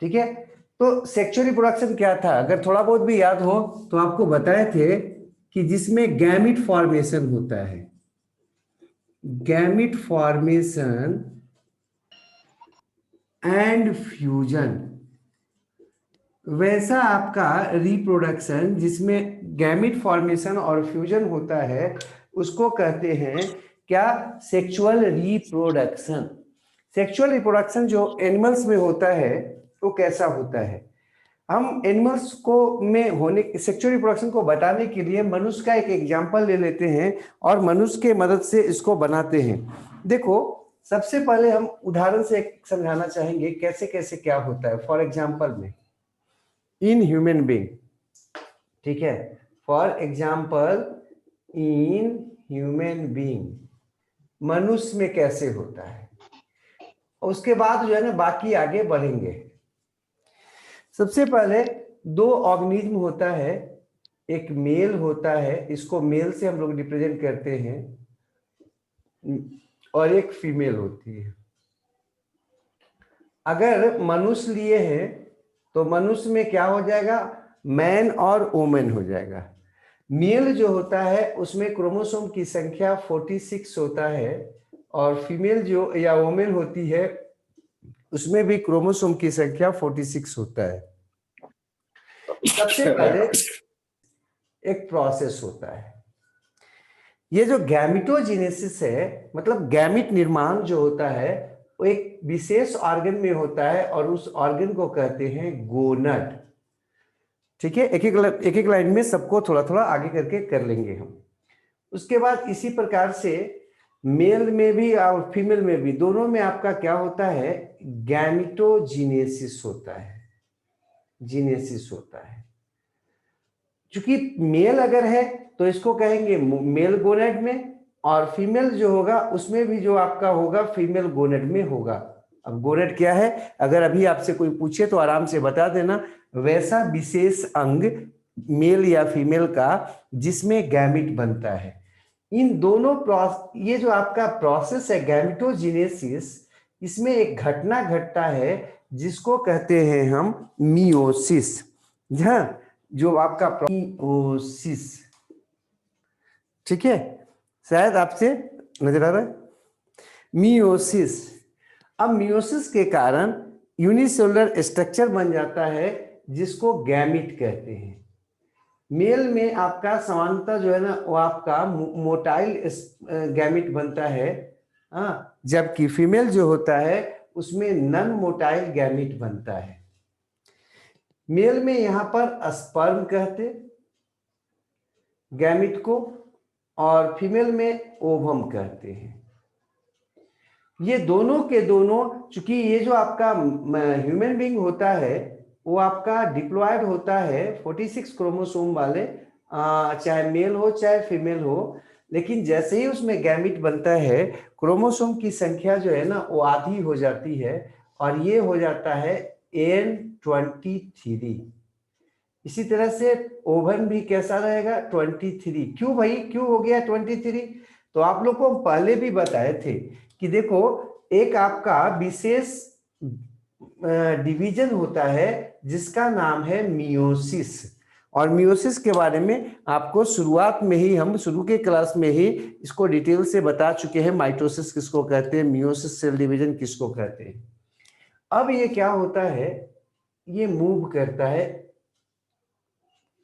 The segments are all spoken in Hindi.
ठीक है। तो सेक्सुअल रिप्रोडक्शन क्या था, अगर थोड़ा बहुत भी याद हो तो आपको बताए थे कि जिसमें गैमिट फॉर्मेशन होता है, गैमिट फॉर्मेशन एंड फ्यूजन, वैसा आपका रिप्रोडक्शन जिसमें गैमिट फॉर्मेशन और फ्यूजन होता है उसको कहते हैं क्या, सेक्सुअल रिप्रोडक्शन। सेक्सुअल रिप्रोडक्शन जो एनिमल्स में होता है वो कैसा होता है, हम एनिमल्स को में होने सेक्सुअल रिप्रोडक्शन को बताने के लिए मनुष्य का एक एग्जांपल ले लेते हैं और मनुष्य के मदद से इसको बनाते हैं। देखो सबसे पहले हम उदाहरण से समझाना चाहेंगे कैसे कैसे क्या होता है। फॉर एग्जांपल में इन ह्यूमन बीइंग, ठीक है, for example in human being, मनुष्य में कैसे होता है, उसके बाद जो है ना बाकी आगे बढ़ेंगे। सबसे पहले दो ऑर्गेनिज्म होता है, एक मेल होता है, इसको मेल से हम लोग रिप्रेजेंट करते हैं, और एक फीमेल होती है। अगर मनुष्य लिए हैं तो मनुष्य में क्या हो जाएगा, मैन और वोमेन हो जाएगा। मेल जो होता है उसमें क्रोमोसोम की संख्या 46 होता है, और फीमेल जो या वोमेन होती है उसमें भी क्रोमोसोम की संख्या 46 होता है। सबसे पहले एक प्रोसेस होता है, ये जो गैमिटोजेनेसिस है, मतलब गैमिट निर्माण जो होता है वो एक विशेष ऑर्गन में होता है और उस ऑर्गन को कहते हैं गोनड। ठीक है, एक एक लाइन में सबको थोड़ा थोड़ा आगे करके कर लेंगे हम। उसके बाद इसी प्रकार से मेल में भी और फीमेल में भी, दोनों में आपका क्या होता है, गैमिटोजेनेसिस होता है, जीनेसिस होता है। चूंकि मेल अगर है तो इसको कहेंगे मेल गोनेड में, और फीमेल जो होगा उसमें भी जो आपका होगा फीमेल गोनेड में होगा। अब गोनेड क्या है, अगर अभी आपसे कोई पूछे तो आराम से बता देना, वैसा विशेष अंग मेल या फीमेल का जिसमें गैमिट बनता है। इन दोनों ये जो आपका प्रोसेस है गैमिटोजेनेसिस, इसमें एक घटना घटता है जिसको कहते हैं हम मियोसिस। हाँ, जो आपका मियोसिस, ठीक है, शायद आपसे नजर आ रहा है मियोसिस। अब मियोसिस के कारण यूनिसेलुलर स्ट्रक्चर बन जाता है जिसको गैमिट कहते हैं। मेल में आपका समानता जो है ना वो आपका मोटाइल गैमिट बनता है, हाँ, जबकि फीमेल जो होता है उसमें नन मोटाइल गैमिट बनता है। मेल में यहां पर स्पर्म कहते गैमिट को, और फीमेल में ओवम कहते हैं। ये दोनों के दोनों, चूंकि ये जो आपका ह्यूमन बीइंग होता है वो आपका डिप्लॉयड होता है 46 क्रोमोसोम वाले, चाहे मेल हो चाहे फीमेल हो, लेकिन जैसे ही उसमें गैमिट बनता है क्रोमोसोम की संख्या जो है ना वो आधी हो जाती है, और ये हो जाता है N23। इसी तरह से ओवन भी कैसा रहेगा, 23। क्यों भाई, क्यों हो गया 23? तो आप लोग को हम पहले भी बताए थे कि देखो एक आपका विशेष डिवीजन होता है जिसका नाम है मियोसिस, और मियोसिस के बारे में आपको शुरुआत में ही, हम शुरू के क्लास में ही इसको डिटेल से बता चुके हैं। माइटोसिस किसको कहते हैं, मियोसिस सेल डिवीजन किसको कहते हैं। अब ये क्या होता है, ये मूव करता है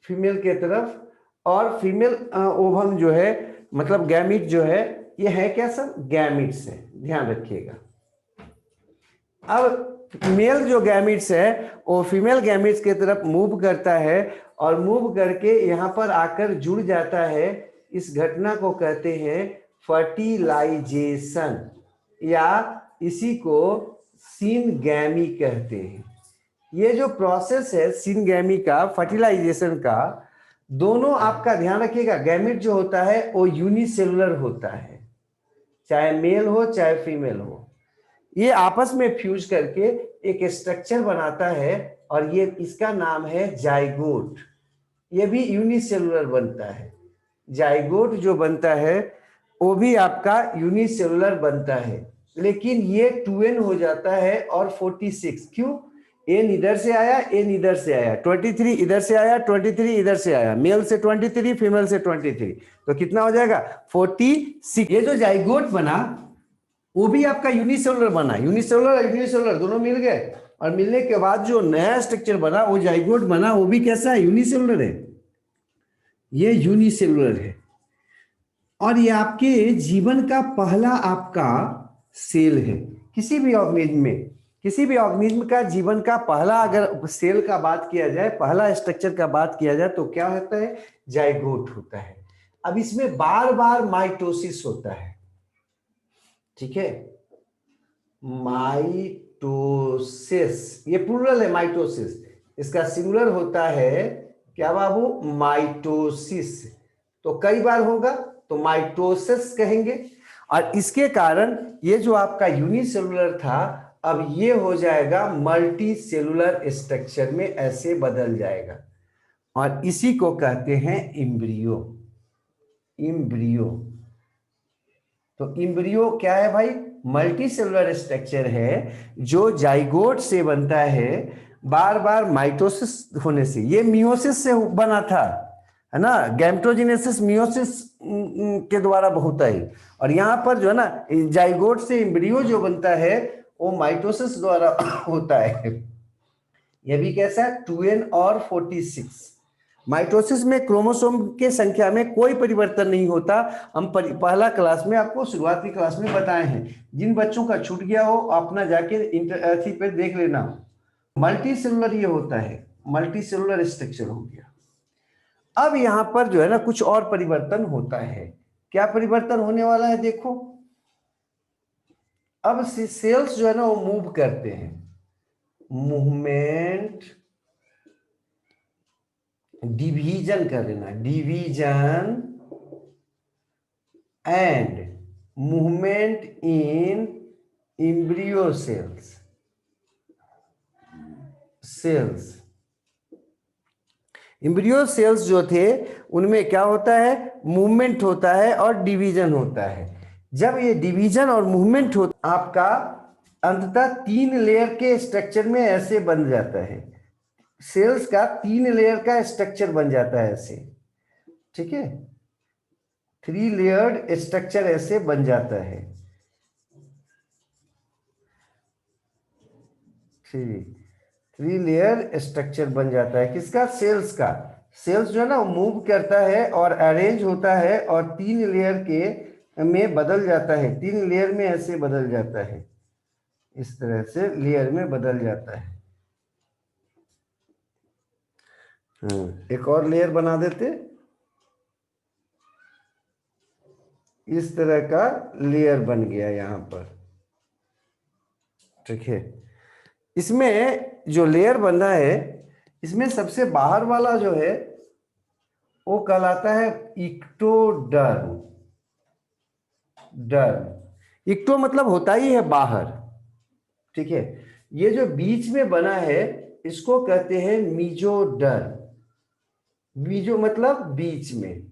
फीमेल के तरफ, और फीमेल ओवम जो है मतलब गैमिट जो है, ये है क्या सब, गैमिट्स है, ध्यान रखिएगा। अब मेल जो गैमिट्स है वो फीमेल गैमिट्स के तरफ मूव करता है, और मूव करके यहाँ पर आकर जुड़ जाता है। इस घटना को कहते हैं फर्टिलाइजेशन, या इसी को सिनगैमी कहते हैं। ये जो प्रोसेस है सिनगैमी का, फर्टिलाइजेशन का, दोनों आपका ध्यान रखिएगा, गैमिट जो होता है वो यूनिसेलुलर होता है, चाहे मेल हो चाहे फीमेल हो। ये आपस में फ्यूज करके एक स्ट्रक्चर बनाता है, और ये इसका नाम है जाइगोट। ये भी यूनिसेलुलर बनता है, जाइगोट जो बनता है वो भी आपका यूनिसेलुलर बनता है, लेकिन ये 2n हो जाता है और 46। क्यों, एन इधर से आया, एन इधर से आया, 23 इधर से आया, 23 इधर से आया, मेल से 23, फीमेल से 23, तो कितना हो जाएगा 46। ये जो जाइगोट बना वो भी आपका यूनिसेलुलर बना, यूनिसेलुलर और यूनिसेलुलर दोनों मिल गए, और मिलने के बाद जो नया स्ट्रक्चर बना वो जाइगोट बना, वो भी कैसा है, यूनिसेलुलर है, ये यूनिसेलुलर है। और ये आपके जीवन का पहला आपका सेल है। किसी भी ऑर्गेनिज्म में, किसी भी ऑर्गेनिज्म का जीवन का पहला अगर सेल का बात किया जाए, पहला स्ट्रक्चर का बात किया जाए, तो क्या होता है, जाइगोट होता है। अब इसमें बार बार माइटोसिस होता है, ठीक है, माइटोसिस, ये प्लूरल है माइटोसिस, इसका सिंगुलर होता है क्या बाबू, माइटोसिस, तो कई बार होगा तो माइटोसिस कहेंगे। और इसके कारण ये जो आपका यूनिसेलुलर था, अब ये हो जाएगा मल्टी सेलुलर स्ट्रक्चर में, ऐसे बदल जाएगा, और इसी को कहते हैं इम्ब्रियो। इम्ब्रियो, तो इम्ब्रियो क्या है भाई, मल्टी सेलुलर स्ट्रक्चर है जो जाइगोट से बनता है, बार बार माइटोसिस होने से। ये मियोसिस से बना था, है ना, गैमेटोजेनेसिस मियोसिस के द्वारा होता है, और यहाँ पर जो है ना जाइगोट से इम्ब्रियो जो बनता है वो माइटोसिस द्वारा होता है। यह भी कैसा, 2n और 46। माइटोसिस में क्रोमोसोम के संख्या में कोई परिवर्तन नहीं होता। हम पहला क्लास में आपको शुरुआती क्लास में बताए हैं, जिन बच्चों का छूट गया हो अपना जाके इंटर पे देख लेना। मल्टी सेलुलर ये होता है, मल्टी सेलुलर स्ट्रक्चर हो गया। अब यहां पर जो है ना कुछ और परिवर्तन होता है। क्या परिवर्तन होने वाला है, देखो, अब सेल्स जो है ना वो मूव करते हैं, मूवमेंट, डिवीजन कर लेना, division and movement in embryo cells, cells, embryo cells जो थे उनमें क्या होता है, मूवमेंट होता है और डिवीजन होता है। जब ये डिवीजन और मूवमेंट होता आपका अंततः 3 लेयर के स्ट्रक्चर में ऐसे बन जाता है, सेल्स का 3 लेयर का स्ट्रक्चर बन जाता है ऐसे, ठीक है, 3 लेयर्ड स्ट्रक्चर ऐसे बन जाता है, ठीक, 3 लेयर स्ट्रक्चर बन जाता है, किसका, सेल्स का। सेल्स जो है ना मूव करता है और अरेंज होता है और 3 लेयर के में बदल जाता है, 3 लेयर में ऐसे बदल जाता है, इस तरह से लेयर में बदल जाता है। एक और लेयर बना देते, इस तरह का लेयर बन गया यहां पर, ठीक है। इसमें जो लेयर बना है, इसमें सबसे बाहर वाला जो है वो कहलाता है इक्टोडर्म। डर्म, इक्टो मतलब होता ही है बाहर, ठीक है। ये जो बीच में बना है इसको कहते हैं मीजोडर्म, मीजो मतलब बीच में,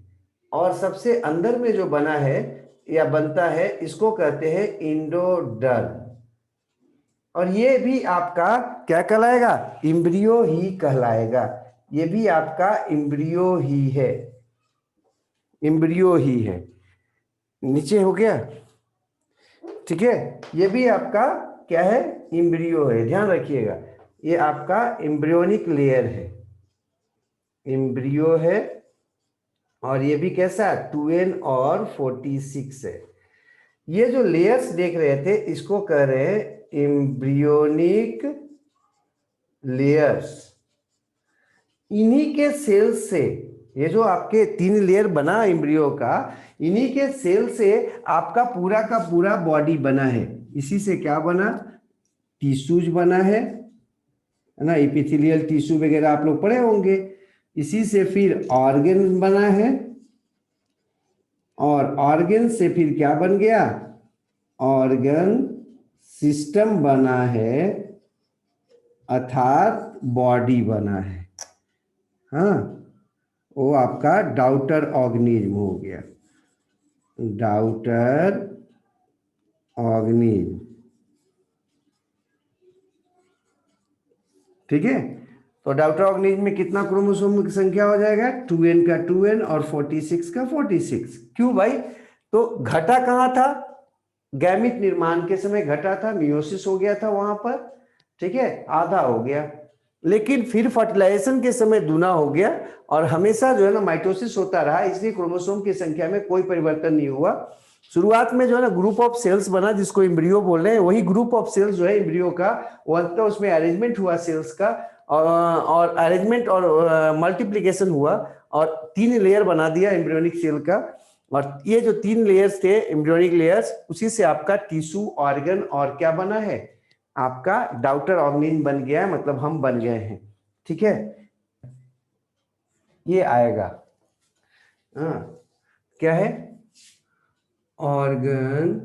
और सबसे अंदर में जो बना है या बनता है इसको कहते हैं इंडोडर्म, और ये भी आपका क्या कहलाएगा, इम्ब्रियो ही कहलाएगा, ये भी आपका इम्ब्रियो ही है, इम्ब्रियो ही है। नीचे हो गया, ठीक है, ये भी आपका क्या है, इम्ब्रियो है, ध्यान रखिएगा, ये आपका इम्ब्रियोनिक लेयर है, इम्ब्रियो है, और ये भी कैसा 2n और 46 है। ये जो लेयर्स देख रहे थे इसको कह रहे हैं इम्ब्रियोनिक लेयर्स। इन्हीं के सेल से, ये जो आपके 3 लेयर बना एम्ब्रियो का, इन्हीं के सेल से आपका पूरा का पूरा बॉडी बना है। इसी से क्या बना, टिश्यूज बना है ना, एपिथेलियल टिश्यू वगैरह आप लोग पढ़े होंगे। इसी से फिर ऑर्गन बना है, और ऑर्गन से फिर क्या बन गया, ऑर्गन सिस्टम बना है, अर्थात बॉडी बना है। हाँ, वो आपका डाउटर ऑर्गेनिज्म हो गया, डाउटर ऑर्गेनिज्म। ठीक है। तो डॉक्टर ऑर्गेनिज्म में कितना क्रोमोसोम की संख्या हो जाएगा, 2n का 2n और 46 का 46। क्यों भाई, तो घटा कहाँ था, गैमिट निर्माण के समय घटा था, मियोसिस हो गया था वहां पर, ठीक है, आधा हो गया, लेकिन फिर फर्टिलाइजेशन के समय दूना हो गया और हमेशा जो है ना माइटोसिस होता रहा, इसलिए क्रोमोसोम की संख्या में कोई परिवर्तन नहीं हुआ। शुरुआत में जो है ना ग्रुप ऑफ सेल्स बना जिसको एम्ब्रियो बोल रहे हैं, वही ग्रुप ऑफ सेल्स जो है एम्ब्रियो का, वो अंततः उसमें अरेंजमेंट हुआ सेल्स का, और अरेंजमेंट और मल्टीप्लिकेशन हुआ और 3 लेयर बना दिया एम्ब्रियोनिक सेल का। और ये जो 3 लेयर्स थे एम्ब्रियोनिक लेयर्स, उसी से आपका टिश्यू, ऑर्गन और क्या बना है, आपका डॉक्टर ऑर्गेनिज्म बन गया है, मतलब हम बन गए हैं। ठीक है, ये आएगा। हाँ, क्या है, organ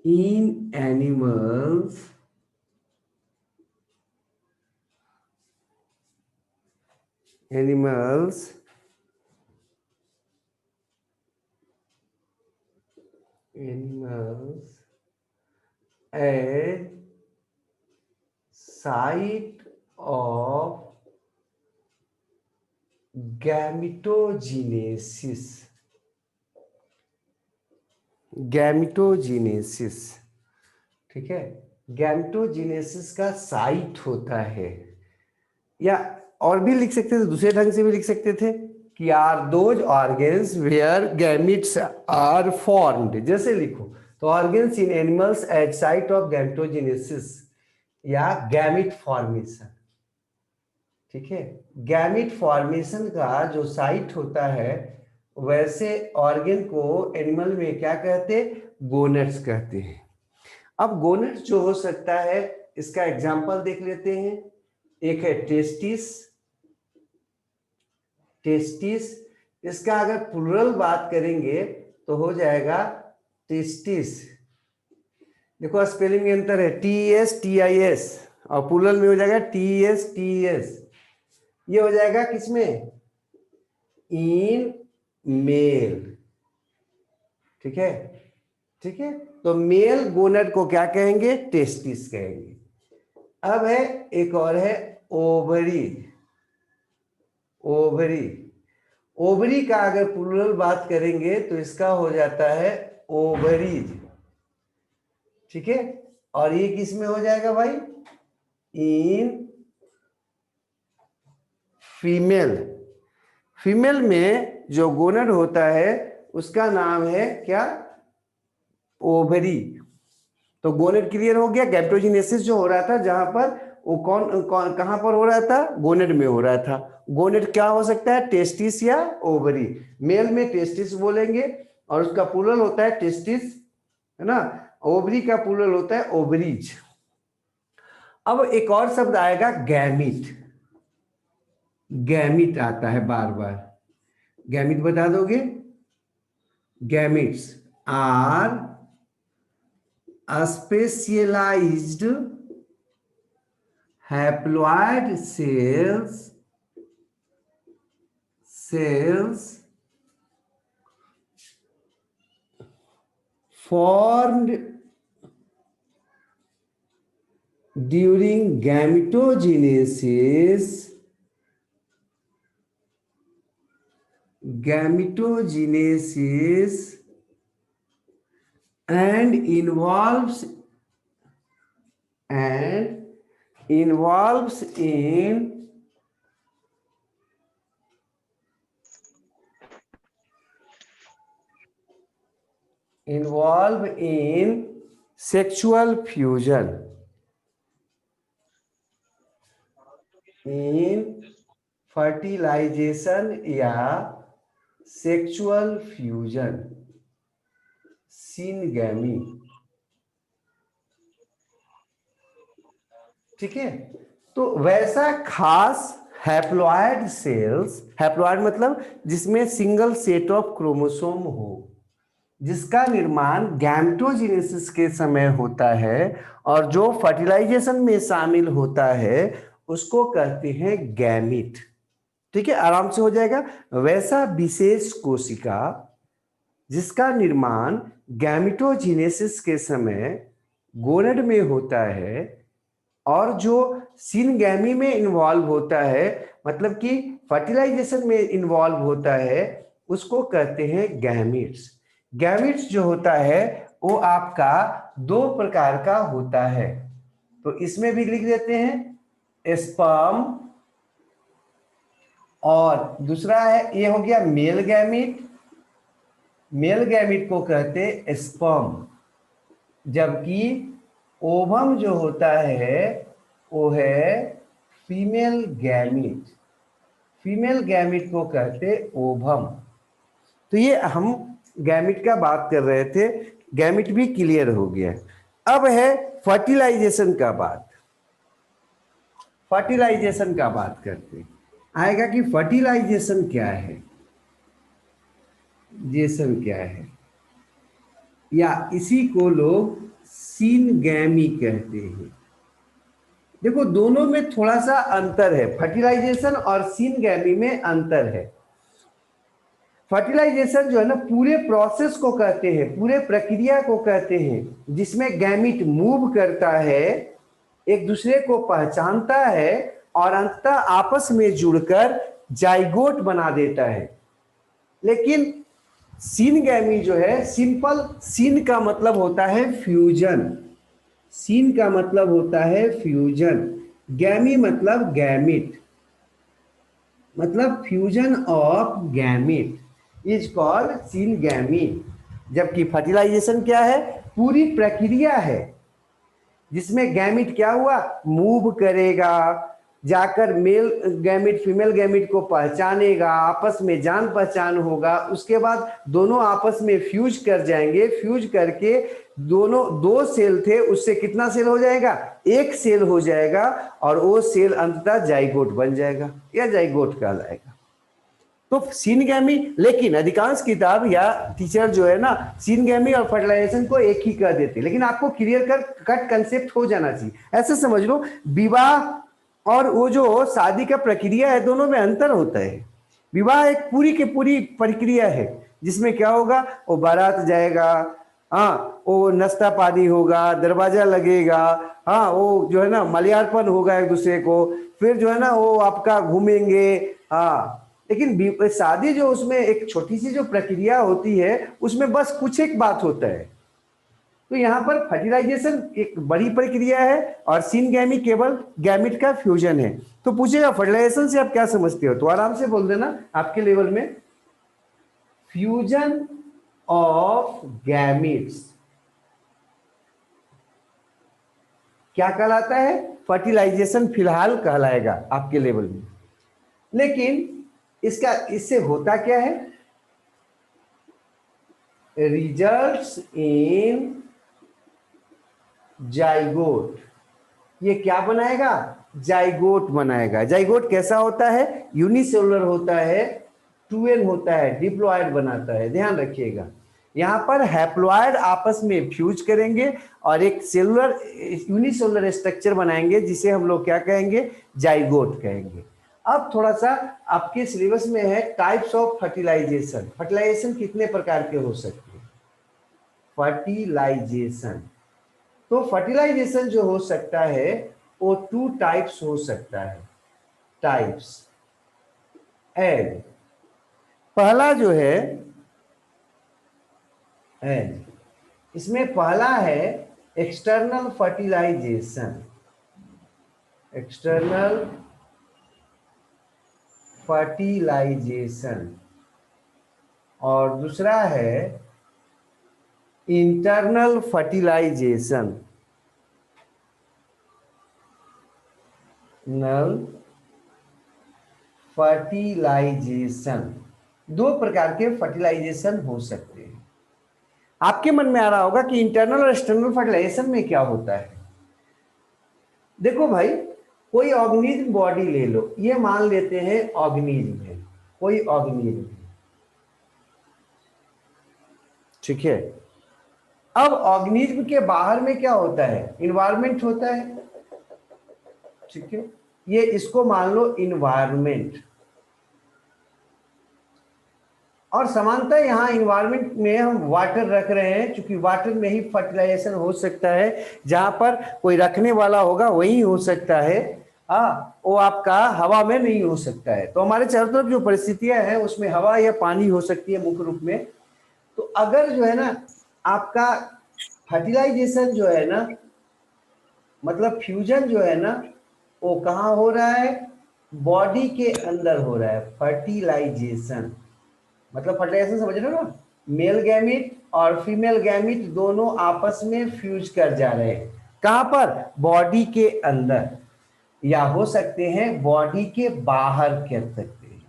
in animals a site of गैमिटोजीनेसिस। ठीक है, गैमिटोजीनेसिस का साइट होता है, या और भी लिख सकते थे, दूसरे ढंग से भी लिख सकते थे कि are those organs where gametes are formed, जैसे लिखो तो organs in animals at site of gametogenesis या गैमिट फॉर्मेशन। ठीक है, गैमिट फॉर्मेशन का जो साइट होता है, वैसे ऑर्गन को एनिमल में क्या कहते हैं, गोनेट्स कहते हैं। अब गोनेट्स जो हो सकता है, इसका एग्जांपल देख लेते हैं। एक है टेस्टिस, इसका अगर प्लुरल बात करेंगे तो हो जाएगा टेस्टिस। देखो स्पेलिंग में अंतर है, TESTIS, और प्लुरल में हो जाएगा TESTES। ये हो जाएगा किसमें, इन मेल। ठीक है, ठीक है, तो मेल गोनेट को क्या कहेंगे, टेस्टिस कहेंगे। अब है एक और है ओवरी का अगर प्लुरल बात करेंगे तो इसका हो जाता है ओवरीज। ठीक है, और ये किस में हो जाएगा भाई, इन फीमेल में जो गोनेट होता है उसका नाम है क्या, ओवरी। तो गोनेट क्लियर हो गया। गैमेटोजेनेसिस जो हो रहा था जहां पर, वो कौन कहां पर हो रहा था, गोनेट में हो रहा था। गोनेट क्या हो सकता है, टेस्टिस या ओवरी। मेल में टेस्टिस बोलेंगे और उसका प्लुरल होता है टेस्टिस, है ना। ओवरी का प्लुरल होता है ओवरीज। अब एक और शब्द आएगा गैमिट आता है बार बार, गैमिट बता दोगे, gametes are specialised haploid cells formed during gametogenesis and involves in sexual fusion, in fertilization या सेक्सुअल फ्यूजन, सिनगैमी। ठीक है, तो वैसा खास हैप्लॉइड सेल्स, हैप्लॉइड मतलब जिसमें सिंगल सेट ऑफ क्रोमोसोम हो, जिसका निर्माण गैमेटोजेनेसिस के समय होता है और जो फर्टिलाइजेशन में शामिल होता है, उसको कहते हैं गैमिट। ठीक है, आराम से हो जाएगा। वैसा विशेष कोशिका जिसका निर्माण गैमेटोजेनेसिस के समय गोनेड में होता है, और जो सिनगैमी में इन्वॉल्व होता है, मतलब कि फर्टिलाइजेशन में इन्वॉल्व होता है, उसको कहते हैं गैमीट्स। गैमीट्स जो होता है वो आपका दो प्रकार का होता है, तो इसमें भी लिख देते हैं स्पर्म, और दूसरा है ये हो गया मेल गैमीट। मेल गैमीट को कहते हैं स्पर्म, जबकि ओवम जो होता है वो है फीमेल गैमीट। फीमेल गैमीट को कहते ओवम। तो ये हम गैमीट का बात कर रहे थे, गैमीट भी क्लियर हो गया। अब है फर्टिलाइजेशन का बात। फर्टिलाइजेशन का बात करते हैं, आएगा कि फर्टिलाइजेशन क्या है, जेसन क्या है, या इसी को लोग सिनगैमी कहते हैं। देखो दोनों में थोड़ा सा अंतर है, फर्टिलाइजेशन और सिनगैमी में अंतर है। फर्टिलाइजेशन जो है ना पूरे प्रोसेस को कहते हैं, पूरे प्रक्रिया को कहते हैं जिसमें गैमीट मूव करता है, एक दूसरे को पहचानता है और अंततः आपस में जुड़कर जाइगोट बना देता है। लेकिन सिनगैमी जो है, सिंपल सिन का मतलब होता है फ्यूजन, सिन का मतलब होता है फ्यूजन, गैमी मतलब गैमिट, मतलब fusion of gamete is called syngamy. जबकि फर्टिलाइजेशन क्या है, पूरी प्रक्रिया है जिसमें गैमिट क्या हुआ, मूव करेगा, जाकर मेल गैमिट फीमेल गैमिट को पहचानेगा, आपस में जान पहचान होगा, उसके बाद दोनों आपस में फ्यूज कर जाएंगे, फ्यूज करके दोनों दो सेल थे उससे कितना सेल हो जाएगा, एक सेल हो जाएगा, और वो सेल अंततः जाइगोट बन जाएगा या जाइगोट कहलाएगा। तो सिनगैमी, लेकिन अधिकांश किताब या टीचर जो है ना सिनगैमी और फर्टिलाइजेशन को एक ही कर देते, लेकिन आपको क्लियर कट कंसेप्ट हो जाना चाहिए। ऐसे समझ लो विवाह और वो जो शादी का प्रक्रिया है दोनों में अंतर होता है। विवाह एक पूरी की पूरी प्रक्रिया है जिसमें क्या होगा, वो बारात जाएगा, हाँ वो नाश्ता पानी होगा, दरवाजा लगेगा, हाँ वो जो है ना मल्यार्पण होगा एक दूसरे को, फिर जो है ना वो आपका घूमेंगे, हाँ। लेकिन शादी जो उसमें एक छोटी सी जो प्रक्रिया होती है उसमें बस कुछ एक बात होता है। तो यहाँ पर फर्टिलाइजेशन एक बड़ी प्रक्रिया है और सिनगैमी केवल गैमिट का फ्यूजन है। तो पूछेगा फर्टिलाइजेशन से आप क्या समझते हो, तो आराम से बोल देना आपके लेवल में, फ्यूजन ऑफ गैमिट्स क्या कहलाता है, फर्टिलाइजेशन फिलहाल कहलाएगा आपके लेवल में। लेकिन इससे होता क्या है, रिजल्ट्स इन जाइगोट, ये क्या बनाएगा, जाइगोट बनाएगा। जाइगोट कैसा होता है, यूनिसेलुलर होता है, 2n होता है, डिप्लॉयड बनाता है, ध्यान रखिएगा। यहाँ पर हैप्लॉयड आपस में फ्यूज करेंगे और एक सेलुलर यूनिसेलुलर स्ट्रक्चर बनाएंगे जिसे हम लोग क्या कहेंगे, जाइगोट कहेंगे। अब थोड़ा सा आपके सिलेबस में है टाइप्स ऑफ फर्टिलाइजेशन। फर्टिलाइजेशन कितने प्रकार के हो सकते हैं, फर्टिलाइजेशन, तो फर्टिलाइजेशन जो हो सकता है वो 2 टाइप्स हो सकता है, टाइप्स एंड पहला जो है एंड, इसमें पहला है एक्सटर्नल फर्टिलाइजेशन, एक्सटर्नल फर्टिलाइजेशन, और दूसरा है इंटरनल फर्टिलाइजेशन, नल फर्टिलाइजेशन। दो प्रकार के फर्टिलाइजेशन हो सकते हैं। आपके मन में आ रहा होगा कि इंटरनल और एक्सटर्नल फर्टिलाइजेशन में क्या होता है। देखो भाई, कोई ऑर्गेनिज्म बॉडी ले लो, ये मान लेते हैं ऑर्गेनिज्म है, कोई ऑर्गेनिज्म है, ठीक है। अब ऑर्गेनिज्म के बाहर में क्या होता है, इन्वायरमेंट होता है, ठीक है, ये इसको मान लो इन्वायरमेंट। और समानता यहाँ इन्वायरमेंट में हम वाटर रख रहे हैं, क्योंकि वाटर में ही फर्टिलाइजेशन हो सकता है। जहाँ पर कोई रखने वाला होगा वही हो सकता है, वो आपका हवा में नहीं हो सकता है। तो हमारे चारों तरफ जो परिस्थितियां हैं उसमें हवा या पानी हो सकती है मुख्य रूप में। तो अगर जो है ना आपका फर्टिलाइजेशन जो है ना, मतलब फ्यूजन जो है ना, वो कहाँ हो रहा है? बॉडी के अंदर हो रहा है फर्टिलाइजेशन। मतलब फर्टिलाइजेशन समझ रहे हो ना, मेल गैमिट और फीमेल गैमिट दोनों आपस में फ्यूज कर जा रहे हैं। कहां पर? बॉडी के अंदर, या हो सकते हैं बॉडी के बाहर कर सकते हैं।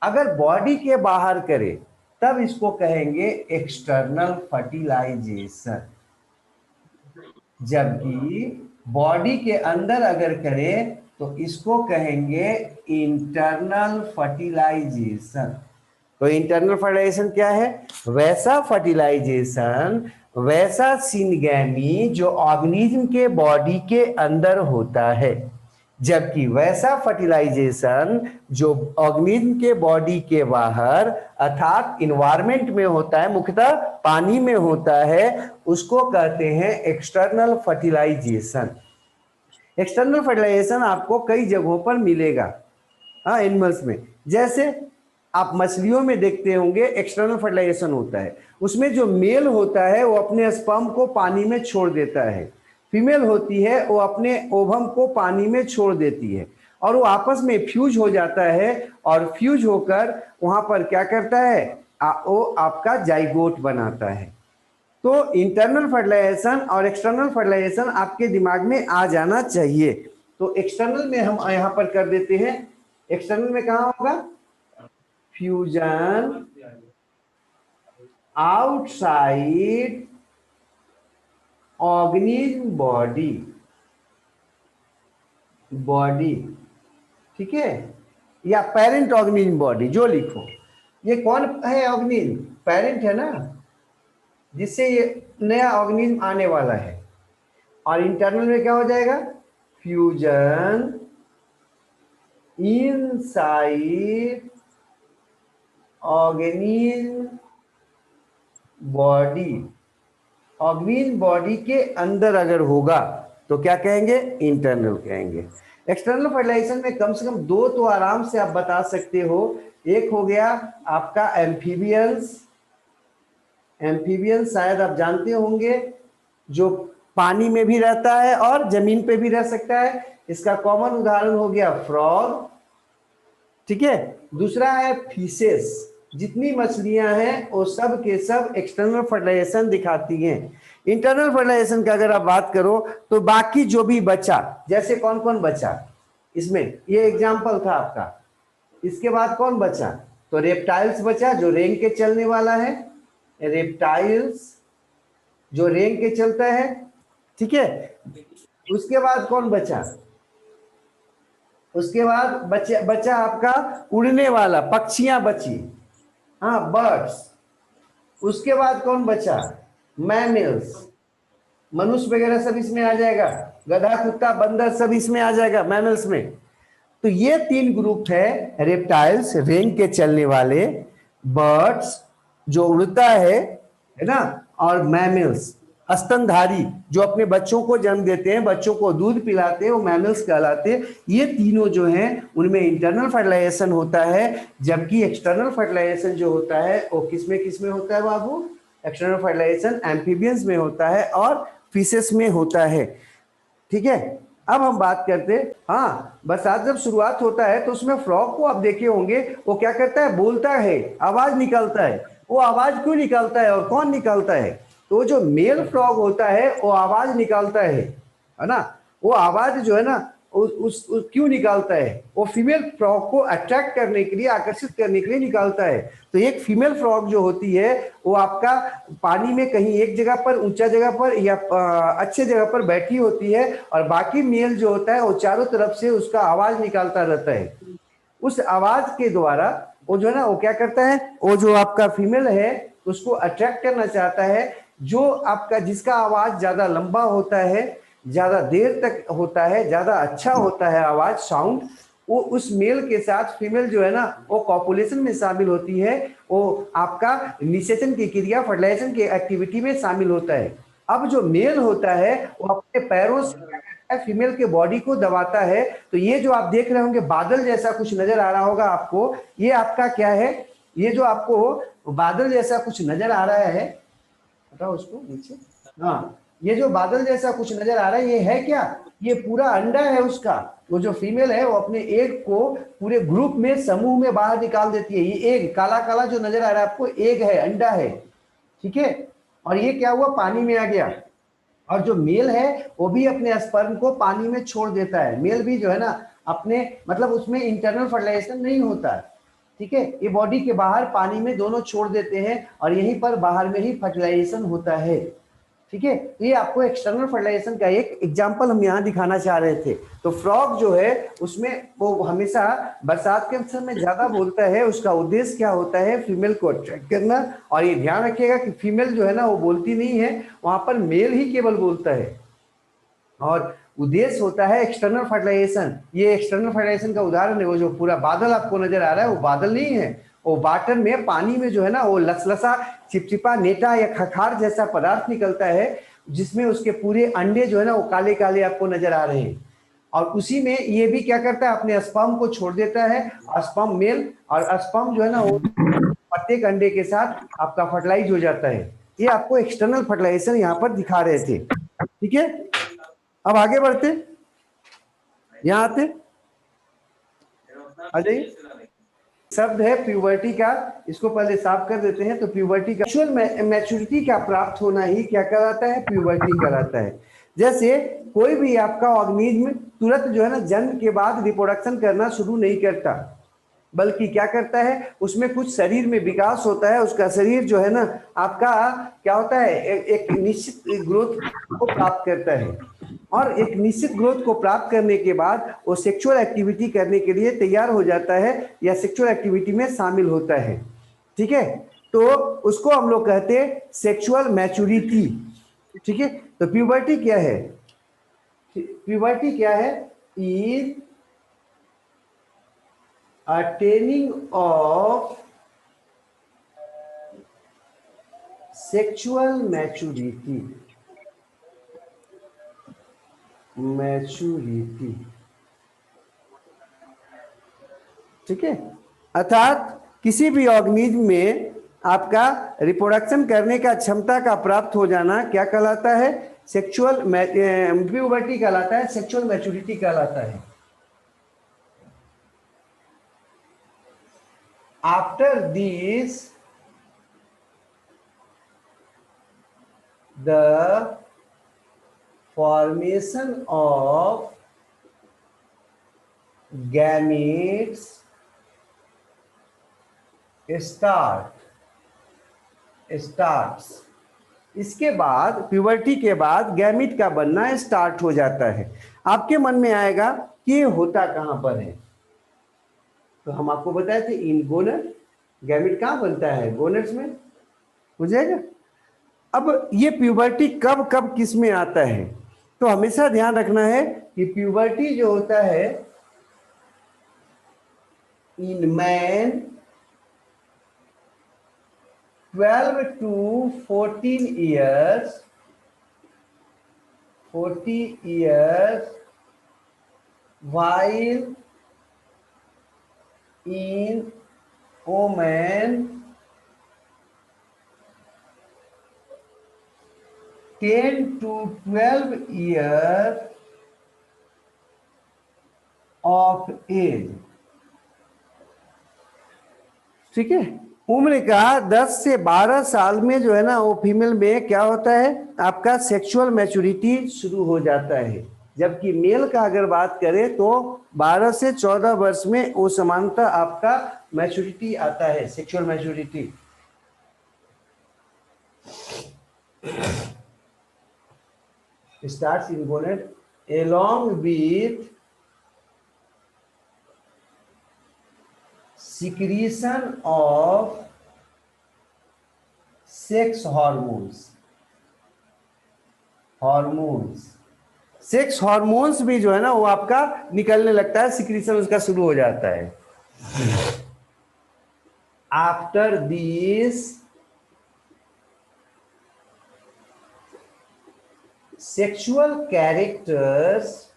अगर बॉडी के बाहर करे तब इसको कहेंगे एक्सटर्नल फर्टिलाइजेशन, जबकि बॉडी के अंदर अगर करें तो इसको कहेंगे इंटरनल फर्टिलाइजेशन। तो इंटरनल फर्टिलाइजेशन क्या है? वैसा फर्टिलाइजेशन, वैसा सिनगैमी जो ऑर्गेनिज्म के बॉडी के अंदर होता है, जबकि वैसा फर्टिलाइजेशन जो ऑर्गेनिज्म के बॉडी के बाहर अर्थात इन्वायरमेंट में होता है, मुख्यतः पानी में होता है, उसको कहते हैं एक्सटर्नल फर्टिलाइजेशन। एक्सटर्नल फर्टिलाइजेशन आपको कई जगहों पर मिलेगा एनिमल्स में। जैसे आप मछलियों में देखते होंगे एक्सटर्नल फर्टिलाइजेशन होता है, उसमें जो मेल होता है वो अपने स्पर्म को पानी में छोड़ देता है, फीमेल होती है वो अपने ओवम को पानी में छोड़ देती है, और वो आपस में फ्यूज हो जाता है, और फ्यूज होकर वहां पर क्या करता है? वो आपका जाइगोट बनाता है। तो इंटरनल फर्टिलाइजेशन और एक्सटर्नल फर्टिलाइजेशन आपके दिमाग में आ जाना चाहिए। तो एक्सटर्नल में हम यहां पर कर देते हैं, एक्सटर्नल में कहां होगा? फ्यूजन आउटसाइड ऑर्गेनिज्म बॉडी, ठीक है, या पेरेंट ऑर्गेनिज्म बॉडी, जो लिखो। ये कौन है ऑर्गेनिज्म? पेरेंट है ना, जिससे ये नया ऑर्गेनिज्म आने वाला है। और इंटरनल में क्या हो जाएगा? Fusion inside organism body. Organism body के अंदर अगर होगा तो क्या कहेंगे? इंटरनल कहेंगे। एक्सटर्नल फर्टिलाइजेशन में कम से कम दो तो आराम से आप बता सकते हो। एक हो गया आपका एम्फीबियंस, एम्फीबियंस शायद आप जानते होंगे, जो पानी में भी रहता है और जमीन पे भी रह सकता है। इसका कॉमन उदाहरण हो गया फ्रॉग, ठीक है। दूसरा है फिशेस, जितनी मछलियां हैं वो सब के सब एक्सटर्नल फर्टिलाइजेशन दिखाती हैं। इंटरनल फर्टिलाइजेशन का अगर आप बात करो तो बाकी जो भी बचा, जैसे कौन कौन बचा इसमें, ये एग्जांपल था आपका। इसके बाद कौन बचा? तो रेप्टाइल्स बचा, जो रेंग के चलने वाला है, रेप्टाइल्स जो रेंग के चलता है, ठीक है। उसके बाद कौन बचा? उसके बाद बचा आपका उड़ने वाला, पक्षियां बची, हाँ, बर्ड्स। उसके बाद कौन बचा? मैमल्स, मनुष्य वगैरह सब इसमें आ जाएगा, गधा कुत्ता बंदर सब इसमें आ जाएगा मैमल्स में। तो ये तीन ग्रुप है, रेप्टाइल्स रेंग के चलने वाले, बर्ड्स जो उड़ता है ना, और मैमल्स स्तनधारी जो अपने बच्चों को जन्म देते हैं, बच्चों को दूध पिलाते हैं, वो मैमल्स कहलाते हैं। ये तीनों जो हैं उनमें इंटरनल फर्टिलाइजेशन होता है, जबकि एक्सटर्नल फर्टिलाइजेशन जो होता है वो किसमें होता है बाबू? एक्सटर्नल फर्टिलाइजेशन एम्फीबियंस में होता है और फिशेस में होता है, ठीक है। अब हम बात करते हैं, हाँ, बरसात जब शुरुआत होता है तो उसमें फ्रॉग को आप देखे होंगे, वो क्या करता है? बोलता है, आवाज निकालता है। वो आवाज क्यों निकालता है और कौन निकालता है? तो जो मेल फ्रॉग होता है वो आवाज निकालता है ना। वो आवाज जो है ना उस क्यों निकालता है? वो फीमेल फ्रॉग को अट्रैक्ट करने के लिए, आकर्षित करने के लिए निकालता है। तो एक फीमेल फ्रॉग जो होती है वो आपका पानी में कहीं एक जगह पर, ऊंचा जगह पर या अच्छे जगह पर बैठी होती है, और बाकी मेल जो होता है वो चारों तरफ से उसका आवाज निकालता रहता है। उस आवाज के द्वारा वो जो है ना, वो क्या करता है, वो जो आपका फीमेल है उसको अट्रैक्ट करना चाहता है। जो आपका जिसका आवाज ज्यादा लंबा होता है, ज्यादा देर तक होता है, ज्यादा अच्छा होता है आवाज, साउंड, वो उस मेल के साथ फीमेल जो है ना वो कॉपुलेशन में शामिल होती है, वो आपका निषेचन की क्रिया फर्टिलाइजेशन की एक्टिविटी में शामिल होता है। अब जो मेल होता है वो अपने पैरों से क्या करता है, फीमेल के बॉडी को दबाता है। तो ये जो आप देख रहे होंगे बादल जैसा कुछ नजर आ रहा होगा आपको, ये आपका क्या है, ये जो आपको बादल जैसा कुछ नजर आ रहा है, बताओ उसको नीचे, हाँ, ये जो बादल जैसा कुछ नजर आ रहा है ये है क्या, ये पूरा अंडा है उसका। वो जो फीमेल है वो अपने एग को पूरे ग्रुप में समूह में बाहर निकाल देती है। ये एग काला काला जो नजर आ रहा है आपको, एग है, अंडा है, ठीक है। और ये क्या हुआ, पानी में आ गया। और जो मेल है वो भी अपने स्पर्म को पानी में छोड़ देता है। मेल भी जो है ना अपने मतलब उसमें इंटरनल फर्टिलाइजेशन नहीं होता, ठीक है, ये बॉडी के बाहर पानी में दोनों छोड़ देते हैं और यहीं पर बाहर में ही फर्टिलाइजेशन होता है, ठीक है। ये आपको एक्सटर्नल फर्टिलाइजेशन का एक एग्जांपल हम यहाँ दिखाना चाह रहे थे। तो फ्रॉग जो है उसमें वो हमेशा बरसात के समय ज्यादा बोलता है, उसका उद्देश्य क्या होता है, फीमेल को अट्रैक्ट करना। और ये ध्यान रखिएगा कि फीमेल जो है ना वो बोलती नहीं है, वहां पर मेल ही केवल बोलता है। और उद्देश्य होता है एक्सटर्नल फर्टिलाइजेशन। ये एक्सटर्नल फर्टिलाइजेशन का उदाहरण है, वो जो पूरा बादल आपको नजर आ रहा है वो बादल नहीं है, वो वाटर में पानी में जो है ना वो लसलसा चिपचिपा नेटा या खखार जैसा पदार्थ निकलता है, जिसमें उसके पूरे अंडे जो है ना वो काले काले आपको नजर आ रहे हैं। और उसी में ये भी क्या करता है, अपने स्पर्म को छोड़ देता है। स्पर्म मेल और स्पर्म जो है ना वो प्रत्येक अंडे के साथ आपका फर्टिलाइज हो जाता है। ये आपको एक्सटर्नल फर्टिलाइजेशन यहाँ पर दिखा रहे थे, ठीक है। अब आगे बढ़ते, यहाँ आते, आ जाइए। शब्द है प्यूबर्टी का, इसको पहले साफ कर देते हैं। तो प्यूबर्टी का सेक्सुअल मैच्योरिटी का प्राप्त होना ही क्या कहलाता है, प्यूबर्टी कहलाता है। जैसे कोई भी आपका ऑर्गेनिज्म तुरंत जो है ना जन्म के बाद रिप्रोडक्शन करना शुरू नहीं करता, बल्कि क्या करता है, उसमें कुछ शरीर में विकास होता है। उसका शरीर जो है ना आपका क्या होता है, एक निश्चित ग्रोथ को प्राप्त करता है। और एक निश्चित ग्रोथ को प्राप्त करने के बाद वो सेक्सुअल एक्टिविटी करने के लिए तैयार हो जाता है या सेक्सुअल एक्टिविटी में शामिल होता है, ठीक है। तो उसको हम लोग कहते हैं सेक्सुअल मैच्योरिटी, ठीक है। तो प्यूबर्टी क्या है, प्यूबर्टी क्या है, is attaining of sexual maturity, ठीक है। अर्थात किसी भी ऑर्गेनिज्म में आपका रिप्रोडक्शन करने का क्षमता का प्राप्त हो जाना क्या कहलाता है, सेक्सुअल प्यूबर्टी कहलाता है, सेक्सुअल मैच्योरिटी कहलाता है। After this the formation of gametes starts, इसके बाद प्यूबर्टी के बाद गैमिट का बनना स्टार्ट हो जाता है। आपके मन में आएगा कि ये होता कहां पर है, तो हम आपको बताए थे इन गोनड। गैमिट कहां बनता है, गोनड्स में, हो जाएगा। अब ये प्यूबर्टी कब कब किस में आता है, तो हमेशा ध्यान रखना है कि प्यूबर्टी जो होता है in man 12 to 14 years, 40 years, while in women 10 to 12 years of age, ठीक है। उम्र का 10 से 12 साल में जो है ना वो फीमेल में क्या होता है, आपका सेक्सुअल मैच्योरिटी शुरू हो जाता है। जबकि मेल का अगर बात करें तो 12 से 14 वर्ष में वो समानता आपका मैच्योरिटी आता है, sexual maturity. Starts in gonad along with secretion of sex hormones, sex hormones भी जो है ना वो आपका निकलने लगता है, सिक्रीशन उसका शुरू हो जाता है। After this sexual characters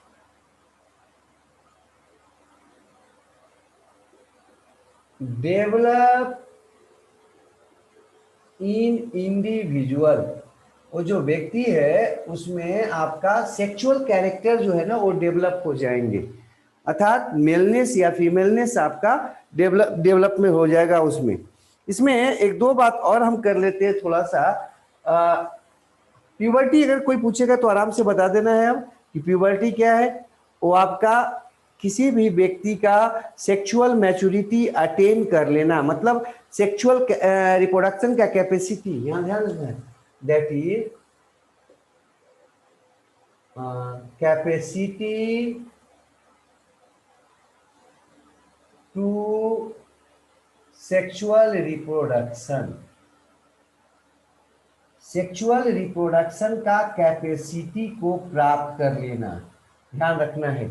develop in individual, वो जो व्यक्ति है उसमें आपका सेक्सुअल कैरेक्टर जो है ना वो डेवलप हो जाएंगे, अर्थात मेलनेस या फीमेलनेस आपका डेवलप में हो जाएगा उसमें। इसमें एक दो बात और हम कर लेते हैं थोड़ा सा। प्यूबर्टी अगर कोई पूछेगा तो आराम से बता देना है अब कि प्यूबर्टी क्या है। वो आपका किसी भी व्यक्ति का सेक्सुअल मैच्योरिटी अटेन कर लेना, मतलब सेक्सुअल रिप्रोडक्शन का कैपेसिटी, यहाँ ध्यान रखना है, that is capacity to sexual reproduction, sexual reproduction का कैपेसिटी को प्राप्त कर लेना, ध्यान रखना है,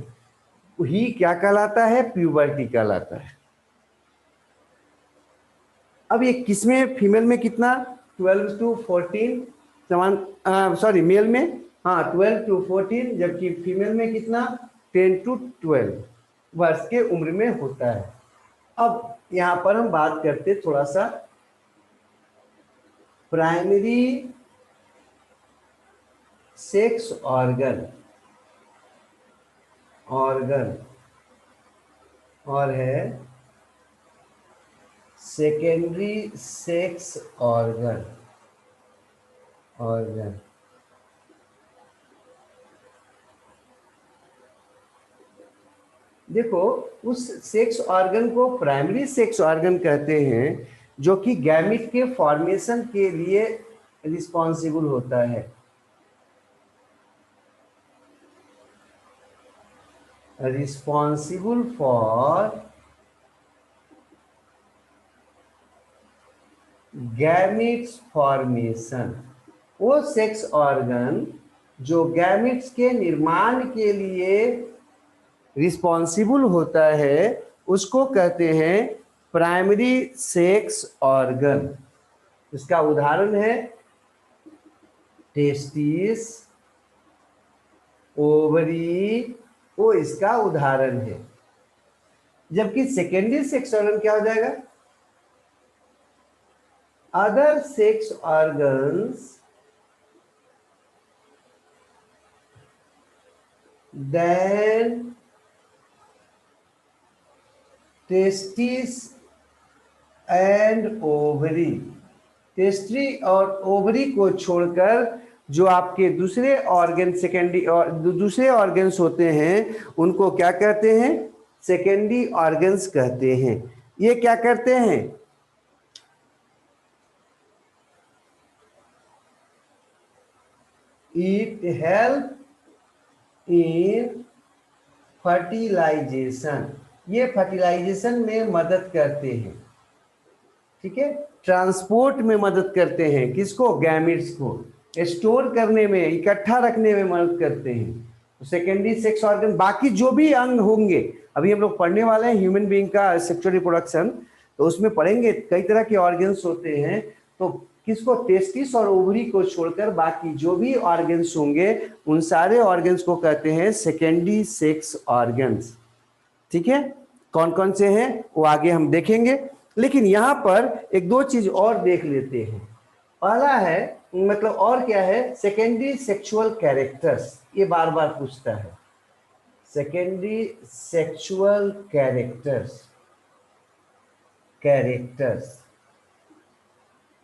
वही क्या कहलाता है, प्यूबर्टी कहलाता है। अब ये किसमें, फीमेल में कितना 12 to 14 समान, सॉरी मेल में हाँ 12 to 14, जबकि फीमेल में कितना 10 to 12 वर्ष के उम्र में होता है। अब यहाँ पर हम बात करते थोड़ा सा प्राइमरी सेक्स ऑर्गन और है सेकेंडरी सेक्स ऑर्गन। देखो उस सेक्स ऑर्गन को प्राइमरी सेक्स ऑर्गन कहते हैं जो कि गैमिट के फॉर्मेशन के लिए रिस्पॉन्सिबल होता है। रिस्पॉन्सिबल फॉर गैमिट्स फॉर्मेशन, वो सेक्स ऑर्गन जो गैमिट्स के निर्माण के लिए रिस्पॉन्सिबल होता है उसको कहते हैं प्राइमरी सेक्स ऑर्गन। इसका उदाहरण है टेस्टिस, ओवरी, वो इसका उदाहरण है। जबकि सेकेंडरी सेक्स ऑर्गन क्या हो जाएगा, other sex organs then testis and ovary, testes और ओवरी को छोड़कर जो आपके दूसरे ऑर्गन सेकेंडरी और दूसरे ऑर्गन्स होते हैं उनको क्या कहते हैं, सेकेंडरी ऑर्गन्स कहते हैं। ये क्या करते हैं, इट हेल्प इन फर्टिलाइजेशन, ये फर्टिलाइजेशन में मदद करते हैं, ठीक है, ट्रांसपोर्ट में मदद करते हैं, किसको, गैमिट्स को, स्टोर करने में, इकट्ठा रखने में मदद करते हैं। तो सेकेंडरी सेक्स ऑर्गन, बाकी जो भी अंग होंगे, अभी हम लोग पढ़ने वाले हैं ह्यूमन बीइंग का सेक्सुअल रिप्रोडक्शन, तो उसमें पढ़ेंगे कई तरह के ऑर्गन्स होते हैं। तो किसको, टेस्टिस और ओवरी को छोड़कर बाकी जो भी ऑर्गन्स होंगे उन सारे ऑर्गन्स को कहते हैं सेकेंडरी सेक्स ऑर्गन्स। ठीक है, कौन कौन से हैं वो आगे हम देखेंगे, लेकिन यहां पर एक दो चीज और देख लेते हैं। पहला है, मतलब और क्या है, सेकेंडरी सेक्सुअल कैरेक्टर्स, ये बार बार पूछता है, सेकेंडरी सेक्सुअल कैरेक्टर्स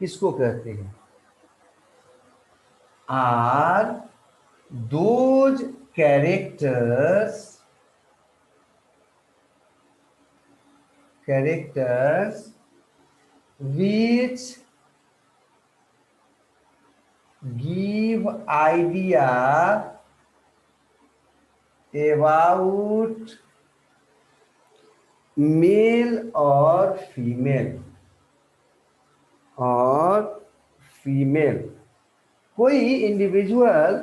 किसको कहते हैं, are those characters which give idea about male और फीमेल, कोई इंडिविजुअल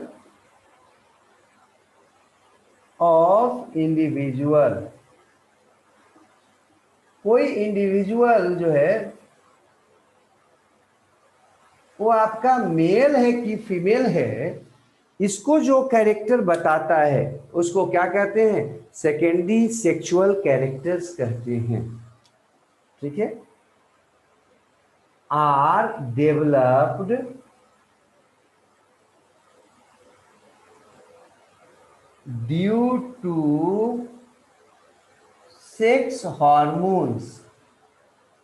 ऑफ इंडिविजुअल, कोई इंडिविजुअल जो है वो आपका मेल है कि फीमेल है, इसको जो कैरेक्टर बताता है उसको क्या कहते हैं? सेकेंडरी सेक्सुअल कैरेक्टर्स कहते हैं। ठीक है, are developed due to sex hormones,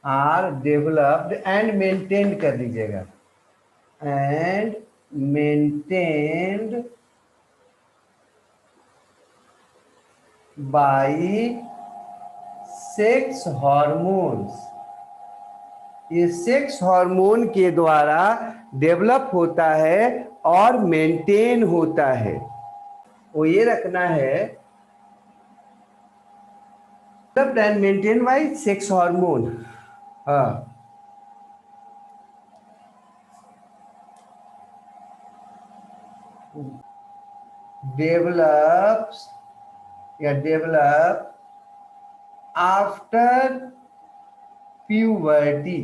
are developed and maintained कर दीजिएगा, and maintained by sex hormones, ये सेक्स हार्मोन के द्वारा डेवलप होता है और मेंटेन होता है। वो ये रखना है, developed and maintain by sex hormone. हाँ, डेवलप्स या डेवलप आफ्टर प्यूबर्टी,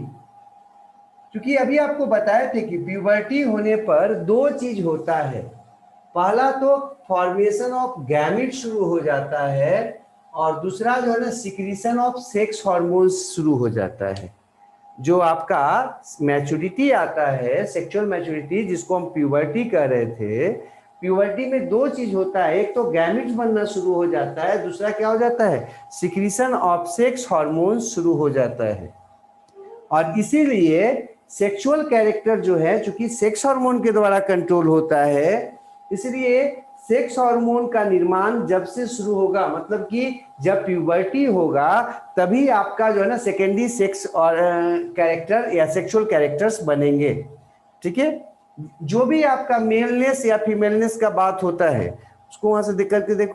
क्योंकि अभी आपको बताए थे कि प्यूबर्टी होने पर दो चीज होता है। पहला तो फॉर्मेशन ऑफ गैमेट शुरू हो जाता है, और दूसरा जो है ना सिक्रीशन ऑफ सेक्स हार्मोन्स शुरू हो जाता है। जो आपका मैच्योरिटी आता है, सेक्सुअल मैच्योरिटी, जिसको हम प्यूबर्टी कह रहे थे, प्यूबर्टी में दो चीज होता है, एक तो गैमेट्स बनना शुरू हो जाता है, दूसरा क्या हो जाता है? सिक्रीशन ऑफ सेक्स हार्मोन्स शुरू हो जाता है। और इसीलिए सेक्सुअल कैरेक्टर जो है, चूंकि सेक्स हार्मोन के द्वारा कंट्रोल होता है, इसलिए सेक्स हार्मोन का निर्माण जब से शुरू होगा, मतलब कि जब प्यूबर्टी होगा, तभी आपका जो है ना सेकेंडरी सेक्स और कैरेक्टर या सेक्सुअल कैरेक्टर्स बनेंगे। ठीक है, जो भी आपका मेलनेस या फीमेलनेस का बात होता है उसको वहां से देख करके देखो,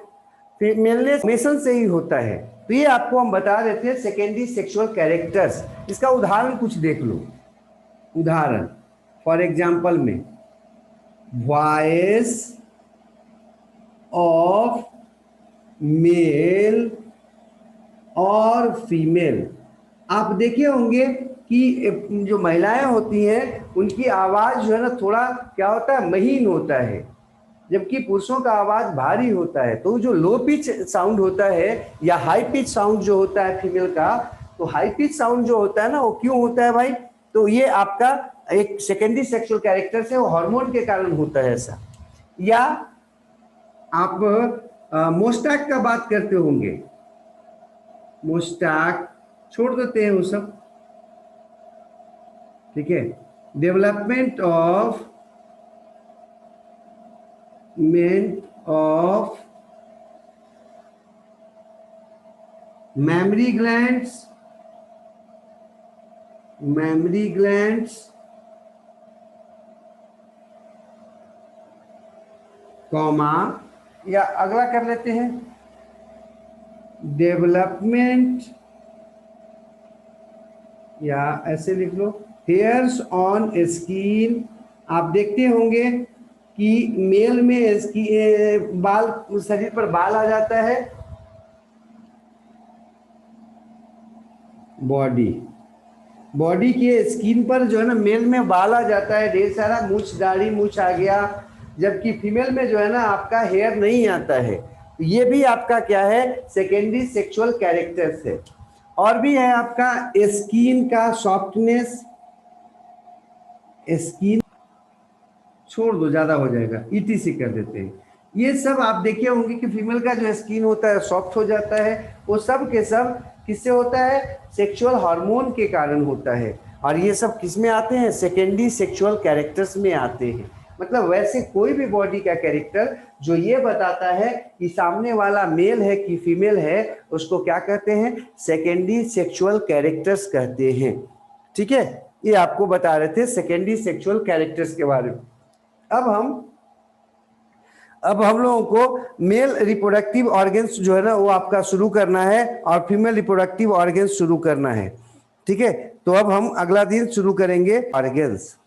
फीमेलनेस मेसन से ही होता है। तो ये आपको हम बता रहे थे सेकेंडरी सेक्सुअल कैरेक्टर्स। इसका उदाहरण कुछ देख लो। उदाहरण फॉर एग्जाम्पल में वॉइस ऑफ मेल और फीमेल, आप देखे होंगे कि जो महिलाएं होती हैं उनकी आवाज जो है ना थोड़ा क्या होता है? महीन होता है, जबकि पुरुषों का आवाज भारी होता है। तो जो लो पिच साउंड होता है या हाई पिच साउंड जो होता है फीमेल का, तो हाई पिच साउंड जो होता है ना, वो क्यों होता है भाई? तो ये आपका एक सेकेंडरी सेक्सुअल कैरेक्टर से, वो हार्मोन के कारण होता है ऐसा। या आप मोस्टैक का बात करते होंगे, मोस्टैक छोड़ देते हैं वो सब। ठीक है, development of mammary glands comma, या अगला कर लेते हैं डेवलपमेंट, या ऐसे लिख लो हेयर्स ऑन स्किन। आप देखते होंगे कि मेल में बाल, शरीर पर बाल आ जाता है, बॉडी के स्किन पर जो है ना मेल में बाल आ जाता है, ढेर सारा दाढ़ी मूछ आ गया, जबकि फीमेल में जो है ना आपका हेयर नहीं आता है। तो ये भी आपका क्या है? सेकेंडरी सेक्सुअल कैरेक्टर्स है। और भी है आपका स्किन का सॉफ्टनेस, स्किन छोड़ दो, ज्यादा हो जाएगा, ईटीसी कर देते हैं। ये सब आप देखे होंगे कि फीमेल का जो स्किन होता है सॉफ्ट हो जाता है, वो सब के सब किससे होता है? सेक्सुअल हार्मोन के कारण होता है। और ये सब किस में आते हैं? सेकेंडरी सेक्सुअल कैरेक्टर्स में आते हैं। मतलब वैसे कोई भी बॉडी का कैरेक्टर जो ये बताता है कि सामने वाला मेल है कि फीमेल है, उसको क्या कहते हैं? सेकेंडरी सेक्सुअल कैरेक्टर्स कहते हैं। ठीक है, ये आपको बता रहे थे सेकेंडरी सेक्सुअल कैरेक्टर्स के बारे में। अब हम लोगों को मेल रिप्रोडक्टिव ऑर्गन्स जो है ना वो आपका शुरू करना है, और फीमेल रिप्रोडक्टिव ऑर्गन्स शुरू करना है। ठीक है, तो अब हम अगला दिन शुरू करेंगे ऑर्गन्स।